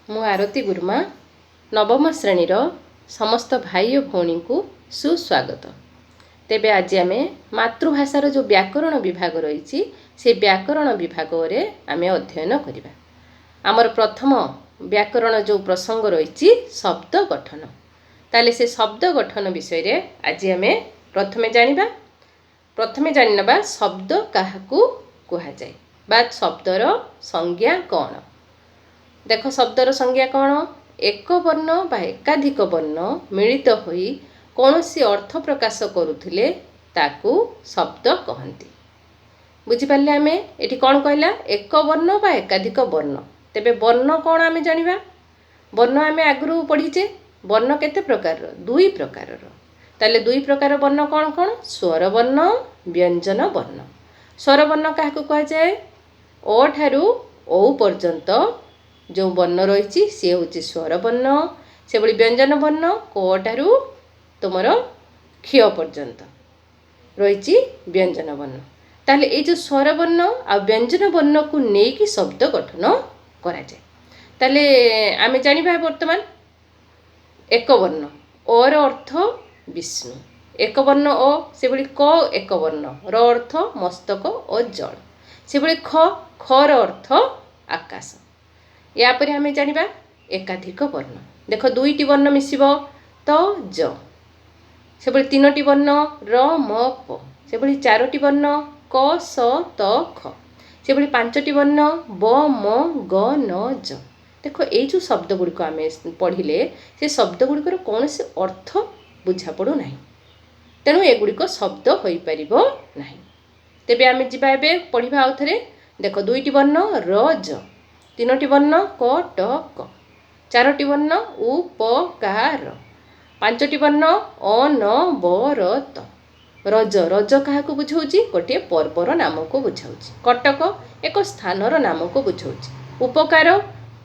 मु आरती गुरुमा नवम श्रेणीर समस्त भाई और भौणी को सुस्वागत। तेबे आज आम मातृभाषार जो व्याकरण विभाग रही से व्याकरण विभाग आम अध्ययन करवा। आमर प्रथम व्याकरण जो प्रसंग रही शब्द गठन। ताले से शब्द गठन विषय आज आम प्रथमे जानिबा शब्द काहाकू कुहा जाए बा शब्दर संज्ञा कौन। देख शब्दर संज्ञा कौन? एक वर्ण बा एकाधिक वर्ण मिलित होई कौनसी अर्थ प्रकाश करुथिले ताकू शब्द कहती। बुझिपारे आम ये कौन कहला? एक वर्ण बा एकाधिक वर्ण। तेबे वर्ण कौन आम जानिबा? वर्ण आम आगु पढ़ीचे। वर्ण केते प्रकार? दुई प्रकार। ताले दुई प्रकार वर्ण कौन कौन? स्वर वर्ण, व्यंजन वर्ण। स्वर वर्ण क्या कह जाए? ओ ठारू ओ पर्यंत जो वर्ण रही सी हूँ स्वर वर्ण। से भली व्यंजन वर्ण क ठारू तुमर क्ष पर्यंत रही व्यंजन वर्ण। ताले ये जो स्वर वर्ण आ व्यंजन वर्ण को लेकिन शब्द गठन करा जाए। ताले आम जानिबा वर्तमान एक वर्ण और अर्थ विष्णु। एक वर्ण ओ से भली क एक वर्ण र अर्थ मस्तक और जल। से भली खर अर्थ आकाश। या पर आम जानिबा एकाधिक वर्ण। देख दुईटी वर्ण मिसिब त ज। से भली तीनोटी वर्ण र म प। से भली चारोटी वर्ण क स त ख। से भली पांचटी वर्ण ब म ग न ज। देख ये जो शब्द गुड़िक आम पढ़िले से शब्द गुड़िकर कौन से अर्थ बुझा पड़ू ना। तेणु एगुड़िक शब्द हो पार ना। तेबे आम जा पढ़ा आउ थे। देख दुईटी वर्ण र ज, तीनोटी वर्ण क ट क, चारोटी वर्ण उ प का र, पांचटी वर्ण अ न ब र त। रज रज क्या बुझाऊँगी? गोटे पर्वर नाम को बुझाऊँगी। कटक एक स्थानर नाम को बुझाऊँगी। उपकार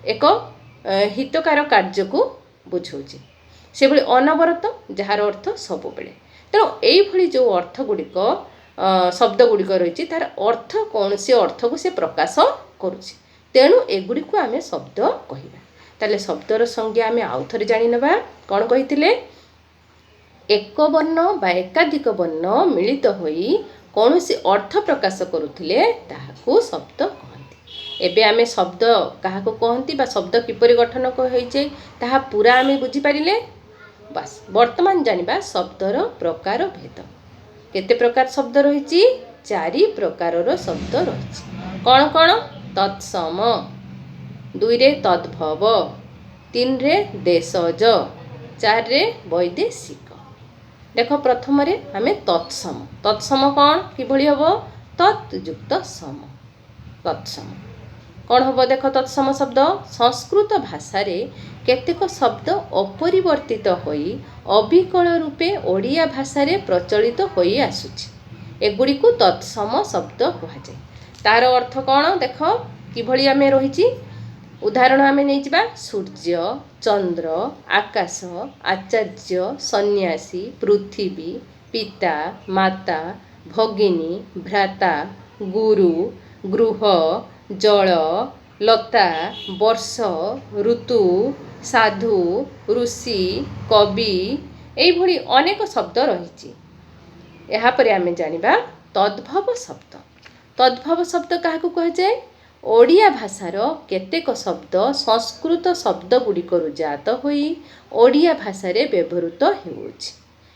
एक हितकार कार्य को बुझाऊँगी। से भली अनवरत जार अर्थ सब बेले। तेणु यही जो अर्थ गुड़िक शब्द गुड़िक रही तार अर्थ कौन से अर्थ को से प्रकाश करुँच। तेणु एगुड़ी को आम शब्द कहवा। ताले शब्दर संज्ञा आम आउ थे जाणीनवा। कौन कही? एक वर्ण बा एकाधिक वर्ण मिलित होई कौन से अर्थ प्रकाश करुथिले ताहाकू शब्द कहती। एबे आमे शब्द काहाकू कहती बा शब्द किपरि गठन होइछे ताहा पूरा आमे बुझी पारिले। बस वर्तमान जानिबा शब्दर प्रकार भेद। केते प्रकार शब्द रही? चारि प्रकारर शब्द रही। कौन कौन? तत्सम, दुई रे तद्भव, तीन रे देशज, चार रे वैदेशिक। देख प्रथम रे आमे तत्सम। तत्सम कौन किभଳି हबो? तत्युक्त सम। तत्सम कौन हबो? देख तत्सम शब्द संस्कृत भाषा रे केतेक शब्द अपरिवर्तित होई अविकल रूपे ओडिया भाषा रे प्रचलित होई आसुछि। एगुड़ी को तत्सम शब्द कहा जाए। तार अर्थ कौन? देख किभଳି आमे रहिछि। उदाहरण आमे नहीं जिबा सूर्य, चंद्र, आकाश, आचार्य, सन्यासी, पृथ्वी, पिता, माता, भगिनी, भ्राता, गुरु, गृह, जल, लता, वर्ष, ऋतु, साधु, ऋषि, कवि एभली अनेक शब्द रही। यापर आम जानिबा तद्भव शब्द। तद्भव शब्द क्या कह जाए? ओडिया भाषार केतेक शब्द संस्कृत शब्द गुड़िकर जात होई ओडिया भाषा रे व्यवहृत हेउछि।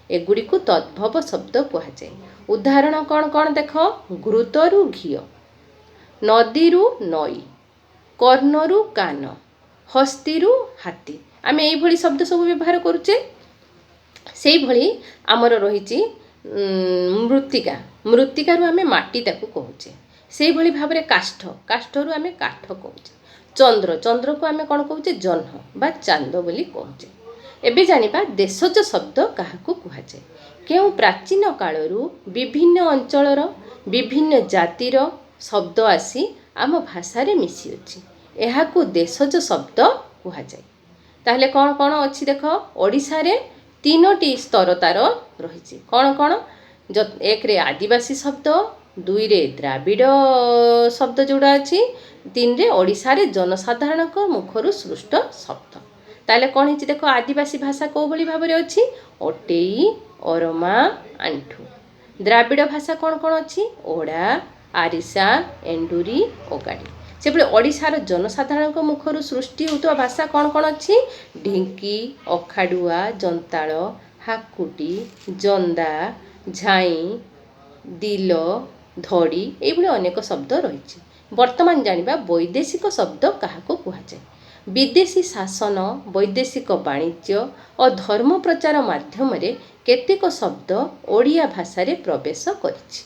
एगुड़ी को तद्भव शब्द कह जाए। उदाहरण कौन कौन? देख घृतरु घी, नदीरु नई, कर्णरु कान, हस्तीरु हाथी। आम यही शब्द सब व्यवहार करुचे। से भली आमर रही मृत्तिका। मृत्तिकारु आम माटी ताकू कहूचे। से भली भाव में काष्ठ, काष्ठरू आम काठ कहूचे। चंद्र, चंद्र को आम कौन कहूचे? जह्न बा चांद बोली कहूचे। एबे जानिबा देशज शब्द काहाकू कहा जाए। केउ प्राचीन कालरू विभिन्न अंचलर विभिन्न जातिर शब्द आसी आम भाषा रे मिसी अछि। एहाकू देशज शब्द कहा जाए। ताहले कौन कौन अच्छी? देख ओडिशा रे तीनोटी स्तर तार रही। कौन कौन? एक रे आदिवासी शब्द, दुई रे द्राविड़ शब्द जोड़ा अच्छी, ତିନିରେ ଓଡ଼ିଶାରେ ଜନସାଧାରଣଙ୍କ ମୁଖରୁ ସୃଷ୍ଟ ଶବ୍ଦ। ତାହେଲେ କ'ଣ ହେଇଛି ଦେଖ, ଆଦିବାସୀ ଭାଷା କେଉଁଭଳି ଭାବରେ ଅଛି? ଅଟେଇ, ଅରମା, ଆଣ୍ଠୁ। ଦ୍ରାବିଡ଼ ଭାଷା କ'ଣ କ'ଣ ଅଛି? ଓଡ଼ା, ଆରିସା, ଏଣ୍ଡୁରି, ଓଗାଡ଼ି। ସେଭଳି ଓଡ଼ିଶାର ଜନସାଧାରଣଙ୍କ ମୁଖରୁ ସୃଷ୍ଟି ହେଉଥିବା ଭାଷା କ'ଣ କ'ଣ ଅଛି? ଢିଙ୍କି, ଅଖାଡୁଆ, ଜନ୍ତାଳ, ହାକୁଟି, ଜନ୍ଦା, ଝାଇଁ, ଦିଲ, ଧଡ଼ି, ଏଇଭଳି ଅନେକ ଶବ୍ଦ ରହିଛି। ବର୍ତ୍ତମାନ ଜାଣିବା ବୈଦେଶିକ ଶବ୍ଦ କାହାକୁ କୁହାଯାଏ। ବିଦେଶୀ ଶାସନ, ବୈଦେଶିକ ବାଣିଜ୍ୟ ଓ ଧର୍ମ ପ୍ରଚାର ମାଧ୍ୟମରେ କେତେକ ଶବ୍ଦ ଓଡ଼ିଆ ଭାଷାରେ ପ୍ରବେଶ କରିଛି,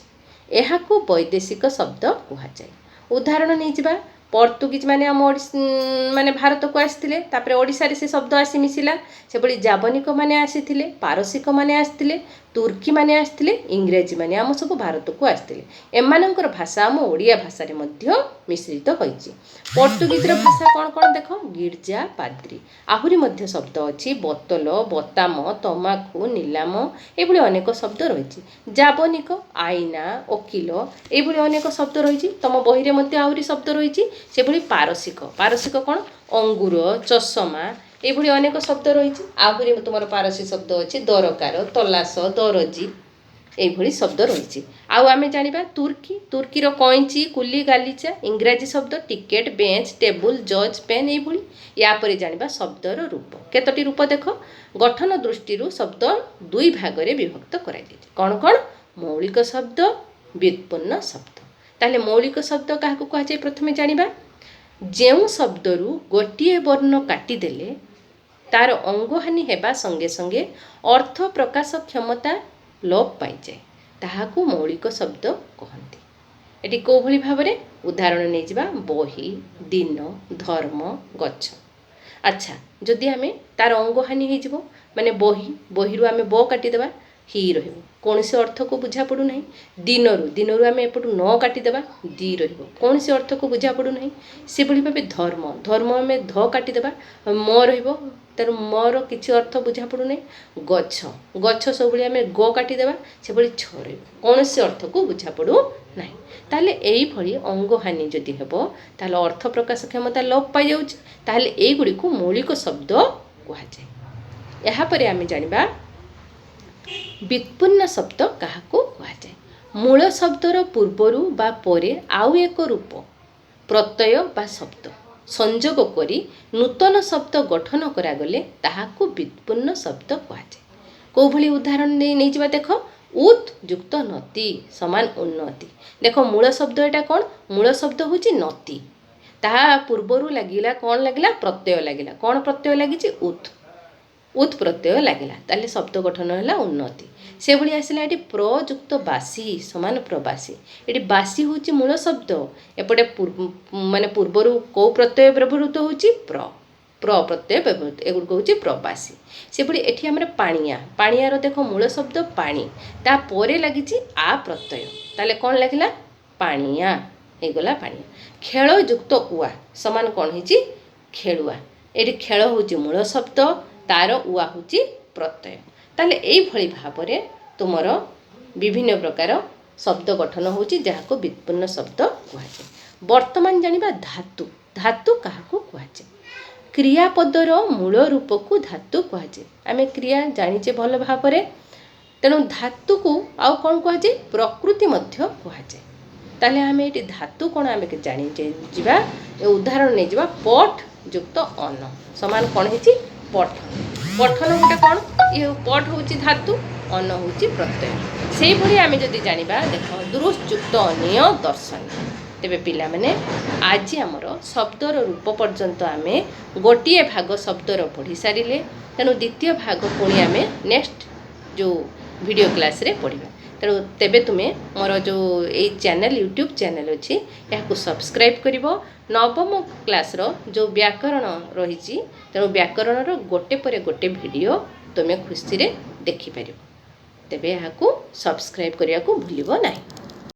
ଏହାକୁ ବୈଦେଶିକ ଶବ୍ଦ କୁହାଯାଏ। ଉଦାହରଣ ନେଇଯିବା, ପର୍ତ୍ତୁଗୀଜ ମାନେ ଆମ ମାନେ ଭାରତକୁ ଆସିଥିଲେ, ତାପରେ ଓଡ଼ିଶାରେ ସେ ଶବ୍ଦ ଆସି ମିଶିଲା। ସେଭଳି ଜାବନିକ ମାନେ ଆସିଥିଲେ, ପାରସିକ ମାନେ ଆସିଥିଲେ, ତୁର୍କୀ ମାନେ ଆସିଥିଲେ, ଇଂରେଜୀ ମାନେ ଆମ ସବୁ ଭାରତକୁ ଆସିଥିଲେ। ଏମାନଙ୍କର ଭାଷା ଆମ ଓଡ଼ିଆ ଭାଷାରେ ମଧ୍ୟ ମିଶ୍ରିତ ହୋଇଛି। ପର୍ତ୍ତୁଗୀଜର ଭାଷା କ'ଣ କ'ଣ ଦେଖ, ଗିର୍ଜା, ପାଦ୍ରୀ। ଆହୁରି ମଧ୍ୟ ଶବ୍ଦ ଅଛି, ବୋତଲ, ବୋତାମ, ତମାଖୁ, ନିଲାମ, ଏଭଳି ଅନେକ ଶବ୍ଦ ରହିଛି। ଜାବନିକ, ଆଇନା, ଓକିଲ, ଏଭଳି ଅନେକ ଶବ୍ଦ ରହିଛି। ତମ ବହିରେ ମଧ୍ୟ ଆହୁରି ଶବ୍ଦ ରହିଛି। ସେଭଳି ପାରସିକ, ପାରସିକ କ'ଣ, ଅଙ୍ଗୁର, ଚଷମା, ଏଭଳି ଅନେକ ଶବ୍ଦ ରହିଛି। ଆହୁରି ତୁମର ପାରସୀ ଶବ୍ଦ ଅଛି, ଦରକାର, ତଲାସ, ଦରଜି, এইଭଳି ଶବ୍ଦ ରହିଛି। ଆଉ ଆମେ ଜାଣିବା ତୁର୍କୀ, ତୁର୍କୀର କଇଁଚି, କୁଲି, ଗାଲିଚା। ଇଂରାଜୀ ଶବ୍ଦ ଟିକେଟ, ବେଞ୍ଚ, ଟେବୁଲ, ଜଜ୍, ପେନ୍, এইଭଳି। ୟା ପରେ ଜାଣିବା ଶବ୍ଦର ରୂପ। କେତୋଟି ରୂପ ଦେଖ, ଗଠନ ଦୃଷ୍ଟିରୁ ଶବ୍ଦ ଦୁଇ ଭାଗରେ ବିଭକ୍ତ କରାଯାଇଛି। କ'ଣ କ'ଣ? ମୌଳିକ ଶବ୍ଦ, ବ୍ୟୁତ୍ପନ୍ନ ଶବ୍ଦ। ତାହେଲେ ମୌଳିକ ଶବ୍ଦ କାହାକୁ କୁହାଯାଏ ପ୍ରଥମେ ଜାଣିବା। ଯେଉଁ ଶବ୍ଦରୁ ଗୋଟିଏ ବର୍ଣ୍ଣ କାଟିଦେଲେ ତାର ଅଙ୍ଗହାନି ହେବା ସଙ୍ଗେ ସଙ୍ଗେ ଅର୍ଥ ପ୍ରକାଶ କ୍ଷମତା ଲୋପ ପାଇଯାଏ, ତାହାକୁ ମୌଳିକ ଶବ୍ଦ କହନ୍ତି। ଏଠି କେଉଁଭଳି ଭାବରେ ଉଦାହରଣ ନେଇଯିବା, ବହି, ଦିନ, ଧର୍ମ, ଗଛ। ଆଚ୍ଛା, ଯଦି ଆମେ ତାର ଅଙ୍ଗହାନି ହେଇଯିବ, ମାନେ ବହି, ବହିରୁ ଆମେ ବ କାଟିଦେବା, ହି ରହିବ, କୌଣସି ଅର୍ଥକୁ ବୁଝା ପଡ଼ୁନାହିଁ। ଦିନରୁ, ଦିନରୁ ଆମେ ଏପଟୁ ନ କାଟିଦେବା, ଦି ରହିବ, କୌଣସି ଅର୍ଥକୁ ବୁଝା ପଡ଼ୁନାହିଁ। ସେଭଳି ଭାବେ ଧର୍ମ, ଧର୍ମ ଆମେ ଧ କାଟିଦେବା, ମ ରହିବ, ତେଣୁ ମୋର କିଛି ଅର୍ଥ ବୁଝା ପଡ଼ୁନାହିଁ। ଗଛ, ଗଛ ସବୁବେଳେ ଆମେ ଗ କାଟିଦେବା, ସେଭଳି ଛ ରହିବ, କୌଣସି ଅର୍ଥକୁ ବୁଝା ପଡ଼ୁନାହିଁ। ତାହେଲେ ଏଇଭଳି ଅଙ୍ଗହାନି ଯଦି ହେବ, ତାହେଲେ ଅର୍ଥ ପ୍ରକାଶ କ୍ଷମତା ଲୋପ ପାଇଯାଉଛି। ତାହେଲେ ଏଇଗୁଡ଼ିକୁ ମୌଳିକ ଶବ୍ଦ କୁହାଯାଏ। ଏହାପରେ ଆମେ ଜାଣିବା ବ୍ୟୁତ୍ପନ୍ନ ଶବ୍ଦ କାହାକୁ କୁହାଯାଏ। ମୂଳ ଶବ୍ଦର ପୂର୍ବରୁ ବା ପରେ ଆଉ ଏକ ରୂପ, ପ୍ରତ୍ୟୟ ବା ଶବ୍ଦ ସଂଯୋଗ କରି ନୂତନ ଶବ୍ଦ ଗଠନ କରାଗଲେ ତାହାକୁ ବ୍ୟୁତ୍ପନ୍ନ ଶବ୍ଦ କୁହାଯାଏ। କେଉଁଭଳି ଉଦାହରଣ ନେଇଯିବା ଦେଖ, ଉତ୍ ଯୁକ୍ତ ନତି ସମାନ ଉନ୍ନତି। ଦେଖ ମୂଳ ଶବ୍ଦ ଏଇଟା କ'ଣ? ମୂଳ ଶବ୍ଦ ହେଉଛି ନତି, ତାହା ପୂର୍ବରୁ ଲାଗିଲା କ'ଣ ଲାଗିଲା? ପ୍ରତ୍ୟୟ ଲାଗିଲା। କ'ଣ ପ୍ରତ୍ୟୟ ଲାଗିଛି? ଉତ୍, ଉତ୍ ପ୍ରତ୍ୟୟ ଲାଗିଲା, ତାହେଲେ ଶବ୍ଦ ଗଠନ ହେଲା ଉନ୍ନତି। ସେଭଳି ଆସିଲା ଏଠି ପ୍ରଯୁକ୍ତ ବାସୀ ସମାନ ପ୍ରବାସୀ। ଏଠି ବାସୀ ହେଉଛି ମୂଳ ଶବ୍ଦ, ଏପଟେ ମାନେ ପୂର୍ବରୁ କେଉଁ ପ୍ରତ୍ୟୟ ବ୍ୟବହୃତ ହେଉଛି? ପ୍ର, ପ୍ର ପ୍ରତ୍ୟୟ ବ୍ୟବହୃତ, ଏଗୁଡ଼ିକ ହେଉଛି ପ୍ରବାସୀ। ସେଭଳି ଏଠି ଆମର ପାଣିଆ, ପାଣିଆର ଦେଖ ମୂଳ ଶବ୍ଦ ପାଣି, ତାପରେ ଲାଗିଛି ଆ ପ୍ରତ୍ୟୟ, ତାହେଲେ କ'ଣ ଲାଗିଲା? ପାଣିଆ ହେଇଗଲା ପାଣିଆ। ଖେଳ ଯୁକ୍ତ ଉଆ ସମାନ କ'ଣ ହେଇଛି? ଖେଳୁଆ। ଏଠି ଖେଳ ହେଉଛି ମୂଳ ଶବ୍ଦ, ତାର ଉଆ ହେଉଛି ପ୍ରତ୍ୟୟ। ତାହେଲେ ଏଇଭଳି ଭାବରେ ତୁମର ବିଭିନ୍ନ ପ୍ରକାର ଶବ୍ଦ ଗଠନ ହେଉଛି, ଯାହାକୁ ବ୍ୟୁତ୍ପନ୍ନ ଶବ୍ଦ କୁହାଯାଏ। ବର୍ତ୍ତମାନ ଜାଣିବା ଧାତୁ। ଧାତୁ କାହାକୁ କୁହାଯାଏ? କ୍ରିୟାପଦର ମୂଳ ରୂପକୁ ଧାତୁ କୁହାଯାଏ। ଆମେ କ୍ରିୟା ଜାଣିଛେ ଭଲ ଭାବରେ, ତେଣୁ ଧାତୁକୁ ଆଉ କ'ଣ କୁହାଯାଏ? ପ୍ରକୃତି ମଧ୍ୟ କୁହାଯାଏ। ତାହେଲେ ଆମେ ଏଠି ଧାତୁ କ'ଣ ଆମେ ଜାଣିଛେ, ଯିବା ଉଦାହରଣ ନେଇଯିବା, ପଠ ଯୁକ୍ତ ଅନ ସମାନ କ'ଣ ହେଇଛି? ପଠନ। ପଠନ ଗୋଟେ କ'ଣ? ଇଏ ପଠ ହେଉଛି ଧାତୁ, ଅନ ହେଉଛି ପ୍ରତ୍ୟୟ। ସେଇଭଳି ଆମେ ଯଦି ଜାଣିବା, ଦେଖ ଦୃଶ୍ ଯୁକ୍ତ ଅନିୟ ଦର୍ଶନ। ତେବେ ପିଲାମାନେ ଆଜି ଆମର ଶବ୍ଦର ରୂପ ପର୍ଯ୍ୟନ୍ତ ଆମେ ଗୋଟିଏ ଭାଗ ଶବ୍ଦର ପଢ଼ି ସାରିଲେ, ତେଣୁ ଦ୍ୱିତୀୟ ଭାଗ ପୁଣି ଆମେ ନେକ୍ସଟ ଯେଉଁ ଭିଡ଼ିଓ କ୍ଲାସ୍ରେ ପଢ଼ିବା। ତେଣୁ ତେବେ ତୁମେ ମୋର ଯେଉଁ ଏଇ ଚ୍ୟାନେଲ୍, ୟୁଟ୍ୟୁବ୍ ଚ୍ୟାନେଲ୍ ଅଛି, ଏହାକୁ ସବସ୍କ୍ରାଇବ୍ କରିବ। ନବମ କ୍ଲାସ୍ର ଯେଉଁ ବ୍ୟାକରଣ ରହିଛି, ତେଣୁ ବ୍ୟାକରଣର ଗୋଟେ ପରେ ଗୋଟେ ଭିଡ଼ିଓ ତୁମେ ଖୁସିରେ ଦେଖିପାରିବ। ତେବେ ଏହାକୁ ସବସ୍କ୍ରାଇବ୍ କରିବାକୁ ଭୁଲିବ ନାହିଁ।